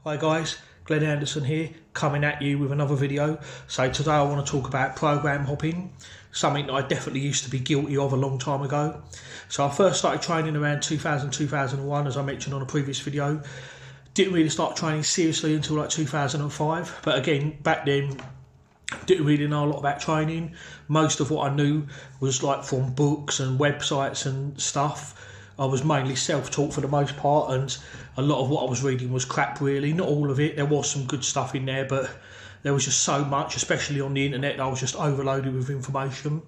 Hi guys, Glenn Anderson here, coming at you with another video. So today I want to talk about program hopping, something that I definitely used to be guilty of a long time ago. So I first started training around 2000-2001, as I mentioned on a previous video. Didn't really start training seriously until like 2005, but again, back then, didn't really know a lot about training. Most of what I knew was like from books and websites and stuff. I was mainly self-taught for the most part, and a lot of what I was reading was crap really. Not all of it, there was some good stuff in there, but there was just so much, especially on the internet, that I was just overloaded with information.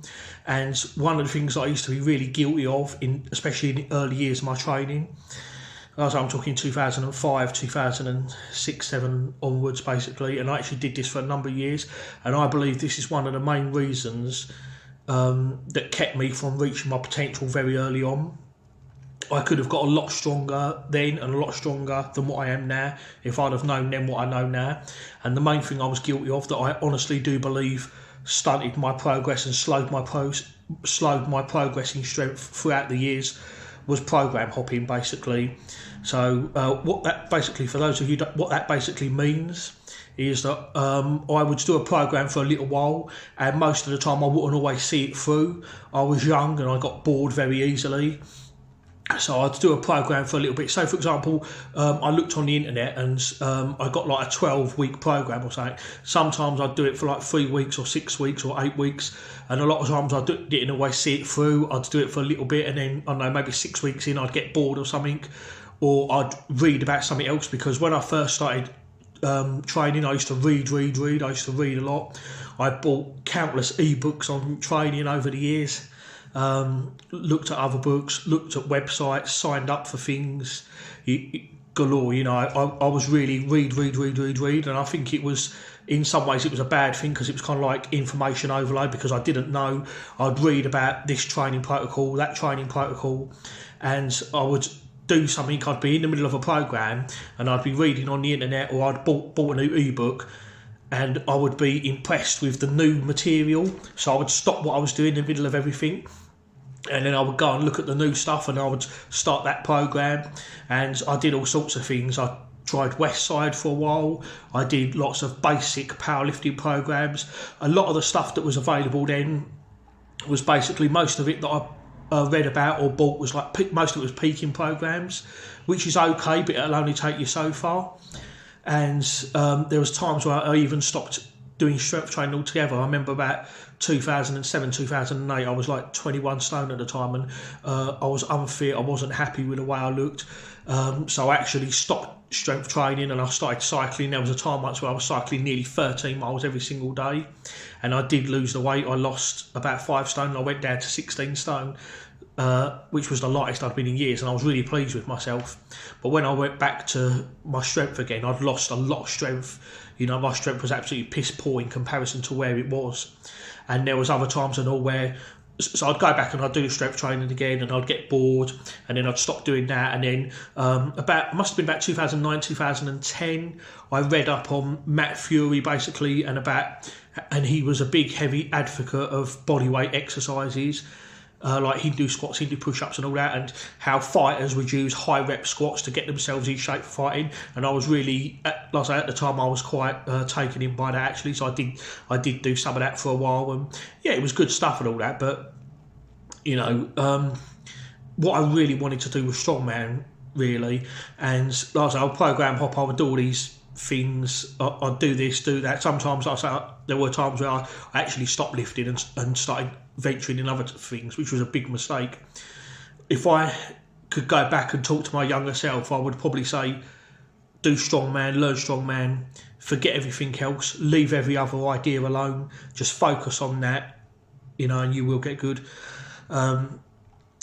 And one of the things that I used to be really guilty of, especially in the early years of my training, as I'm talking 2005, 2006, 7 onwards basically, and I actually did this for a number of years, and I believe this is one of the main reasons that kept me from reaching my potential very early on. I could have got a lot stronger then and a lot stronger than what I am now if I'd have known then what I know now. And the main thing I was guilty of, that I honestly do believe stunted my progress and slowed my progressing strength throughout the years, was program hopping basically. So what that basically, for those of you what that basically means is that I would do a program for a little while, and most of the time I wouldn't always see it through. I was young and I got bored very easily. So I'd do a program for a little bit. So, for example, I looked on the internet and I got like a 12-week program or something. Sometimes I'd do it for like 3 weeks or 6 weeks or 8 weeks. And a lot of times I didn't always see it through. I'd do it for a little bit, and then, I don't know, maybe 6 weeks in, I'd get bored or something. Or I'd read about something else, because when I first started training, I used to read. I used to read a lot. I bought countless ebooks on training over the years. Looked at other books, looked at websites, signed up for things galore. You know, I was really read, and I think it was, in some ways, it was a bad thing, because it was kind of like information overload, because I didn't know. I'd read about this training protocol, that training protocol, and I would do something. I'd be in the middle of a program and I'd be reading on the internet, or I'd bought a new ebook, and I would be impressed with the new material, so I would stop what I was doing in the middle of everything, and then I would go and look at the new stuff, and I would start that program. And I did all sorts of things. I tried West Side for a while. I did lots of basic powerlifting programs. A lot of the stuff that was available then was basically, most of it that I read about or bought was like, most of it was peaking programs, which is okay, but it'll only take you so far. And there was times where I even stopped doing strength training altogether. I remember about 2007, 2008, I was like 21 stone at the time, and I was unfit. I wasn't happy with the way I looked. So I actually stopped strength training and I started cycling. There was a time once where I was cycling nearly 13 miles every single day, and I did lose the weight. I lost about 5 stone and I went down to 16 stone. Which was the lightest I'd been in years, and I was really pleased with myself. But when I went back to my strength again, I'd lost a lot of strength. You know, my strength was absolutely piss poor in comparison to where it was. And there was other times and all where, so I'd go back and I'd do strength training again, and I'd get bored, and then I'd stop doing that. And then must have been about 2009, 2010, I read up on Matt Fury basically, and he was a big heavy advocate of bodyweight exercises. Like Hindu squats, Hindu push-ups and all that, and how fighters would use high rep squats to get themselves in shape for fighting. And I was really, like I say, at the time I was quite taken in by that actually, so I did do some of that for a while, and yeah, it was good stuff and all that. But you know, what I really wanted to do was strongman really, and like I say, I'll program hop, I would do all these things, I'd do this, do that. Sometimes, like I say, there were times where I actually stopped lifting and started venturing in other things, which was a big mistake. If I could go back and talk to my younger self, I would probably say, do strongman, learn strongman, forget everything else, leave every other idea alone, just focus on that, you know, and you will get good.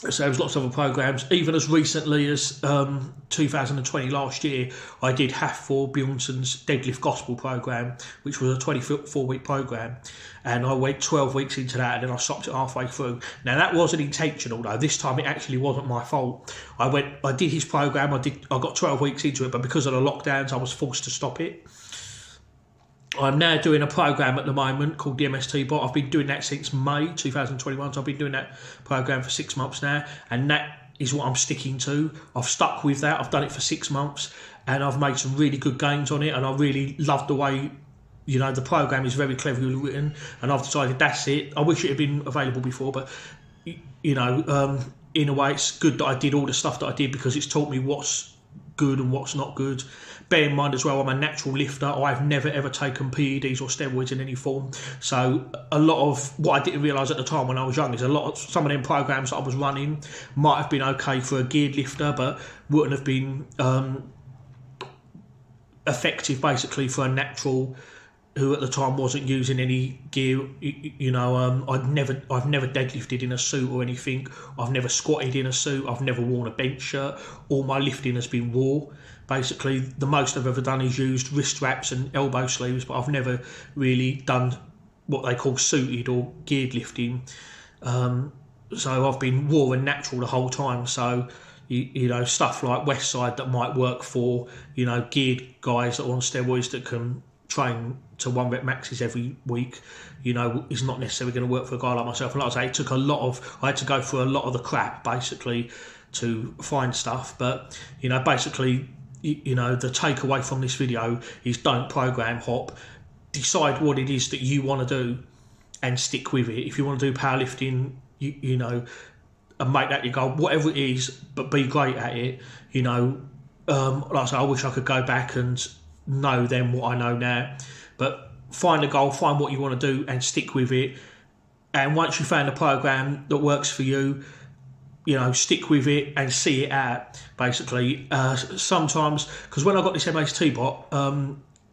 So there was lots of other programs. Even as recently as 2020, last year, I did Hafthor Bjornsson's Deadlift Gospel program, which was a 24-week program, and I went 12 weeks into that, and then I stopped it halfway through. Now that wasn't intentional though. This time it actually wasn't my fault. I did his program. I got 12 weeks into it, but because of the lockdowns, I was forced to stop it. I'm now doing a program at the moment called the MST Bot. I've been doing that since May 2021, so I've been doing that program for 6 months now, and that is what I'm sticking to. I've stuck with that. I've done it for 6 months, and I've made some really good gains on it, and I really love the way, you know, the program is very cleverly written, and I've decided that's it. I wish it had been available before, but you know, in a way it's good that I did all the stuff that I did, because it's taught me what's good and what's not good. Bear in mind as well, I'm a natural lifter. I've never ever taken PEDs or steroids in any form. So a lot of what I didn't realise at the time when I was young is some of them programs that I was running might have been okay for a geared lifter, but wouldn't have been effective basically for a natural who at the time wasn't using any gear. You know, I've never deadlifted in a suit or anything. I've never squatted in a suit. I've never worn a bench shirt. All my lifting has been raw. Basically, the most I've ever done is used wrist wraps and elbow sleeves, but I've never really done what they call suited or geared lifting. So I've been raw and natural the whole time. So you know, stuff like West Side that might work for, you know, geared guys that are on steroids that can train to 1 rep maxes every week, you know, is not necessarily going to work for a guy like myself. And like I say, I had to go through a lot of the crap basically to find stuff. But, you know, basically, you know, the takeaway from this video is don't program hop. Decide what it is that you want to do and stick with it. If you want to do powerlifting, you know, and make that your goal, whatever it is, but be great at it. You know, like I say, I wish I could go back and know then what I know now, but find a goal, find what you want to do and stick with it. And once you found a program that works for you, you know, stick with it and see it out basically. Sometimes, because when I got this MHT bot,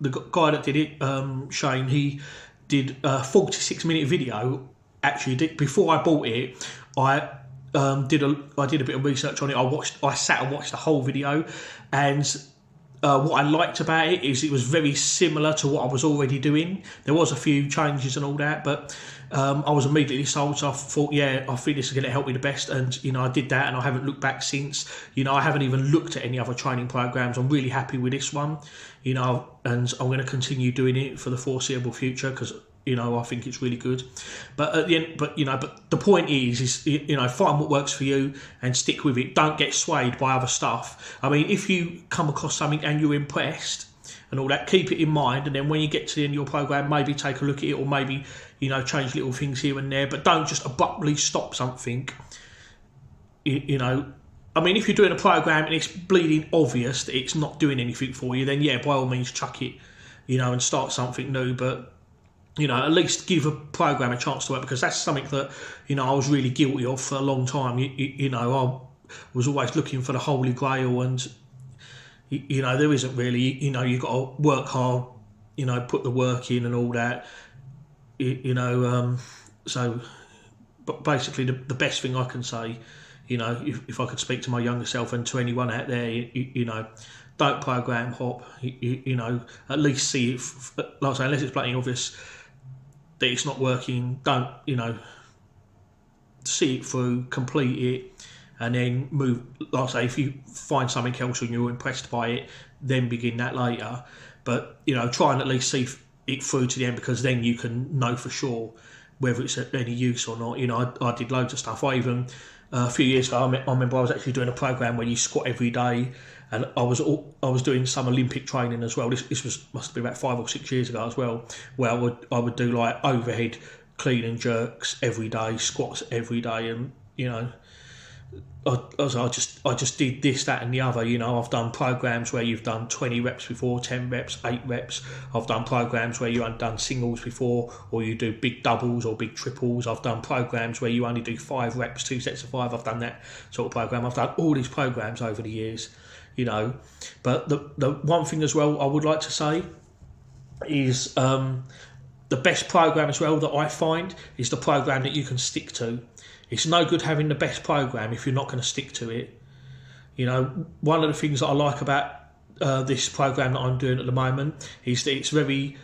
the guy that did it, Shane, he did a 46-minute video. Actually, before I bought it, I did a bit of research on it. I sat and watched the whole video, and what I liked about it is it was very similar to what I was already doing. There was a few changes and all that, but I was immediately sold. So I thought, yeah, I think this is going to help me the best. And, you know, I did that, and I haven't looked back since. You know, I haven't even looked at any other training programs. I'm really happy with this one, you know, and I'm going to continue doing it for the foreseeable future because, you know, I think it's really good. But at the end, but the point is, you know, find what works for you and stick with it. Don't get swayed by other stuff. I mean, if you come across something and you're impressed and all that, keep it in mind. And then when you get to the end of your program, maybe take a look at it, or maybe, you know, change little things here and there. But don't just abruptly stop something. You know, I mean, if you're doing a program and it's bleeding obvious that it's not doing anything for you, then yeah, by all means, chuck it, you know, and start something new. But, you know, at least give a program a chance to work, because that's something that, you know, I was really guilty of for a long time. You know, I was always looking for the holy grail, and, you know, there isn't really. You know, you've got to work hard, you know, put the work in and all that, you know. So, but basically the best thing I can say, you know, if I could speak to my younger self and to anyone out there, you know, don't program hop. You know, at least see it, like I say, unless it's blatantly obvious that it's not working, don't, you know, see it through, complete it, and then move. Like I say, if you find something else and you're impressed by it, then begin that later. But, you know, try and at least see it through to the end, because then you can know for sure whether it's any use or not. You know, I did loads of stuff. I even, a few years ago, I remember I was actually doing a program where you squat every day, and I was doing some Olympic training as well. This must have been about 5 or 6 years ago as well, where I would do like overhead clean and jerks every day, squats every day, and, you know, I just did this, that and the other. You know, I've done programs where you've done 20 reps before, 10 reps, 8 reps. I've done programs where you haven't done singles before, or you do big doubles or big triples. I've done programs where you only do 5 reps, 2 sets of 5. I've done that sort of program. I've done all these programs over the years, you know. But the one thing as well I would like to say is the best program as well that I find is the program that you can stick to. It's no good having the best program if you're not going to stick to it. You know, one of the things that I like about this program that I'm doing at the moment is that it's very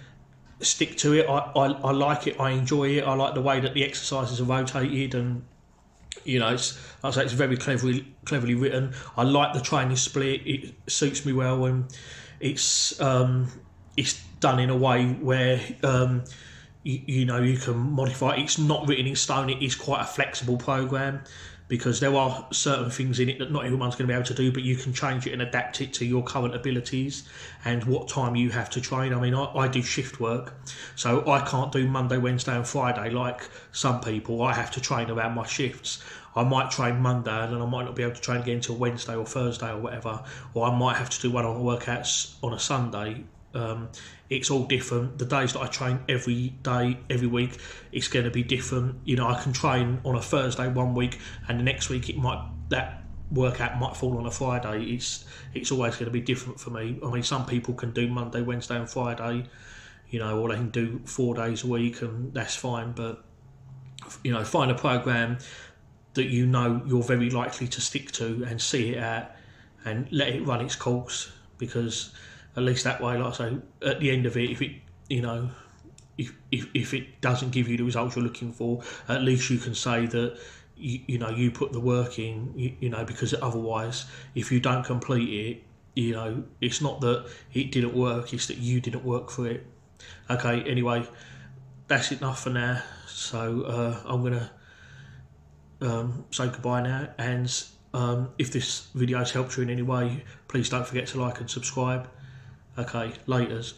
stick to it. I like it. I enjoy it. I like the way that the exercises are rotated, and, you know, it's, like I say, it's very cleverly written. I like the training split. It suits me well, and it's done in a way where you know, you can modify it. It's not written in stone. It is quite a flexible program. because there are certain things in it that not everyone's going to be able to do, but you can change it and adapt it to your current abilities and what time you have to train. I mean, I do shift work, so I can't do Monday, Wednesday and Friday like some people. I have to train around my shifts. I might train Monday and then I might not be able to train again until Wednesday or Thursday or whatever, or I might have to do one on workouts on a Sunday. It's all different. The days that I train every day, every week, it's going to be different. You know, I can train on a Thursday one week, and the next week that workout might fall on a Friday. It's always going to be different for me. I mean, some people can do Monday, Wednesday, and Friday, you know, or they can do 4 days a week, and that's fine. But you know, find a program that you know you're very likely to stick to and see it out, and let it run its course, because at least that way, like I say, at the end of it, if it, you know, if it doesn't give you the results you're looking for, at least you can say that you know you put the work in, you know, because otherwise, if you don't complete it, you know, it's not that it didn't work, it's that you didn't work for it. Okay, anyway, that's enough for now. So I'm gonna say goodbye now, and if this video has helped you in any way, please don't forget to like and subscribe. Okay, laters.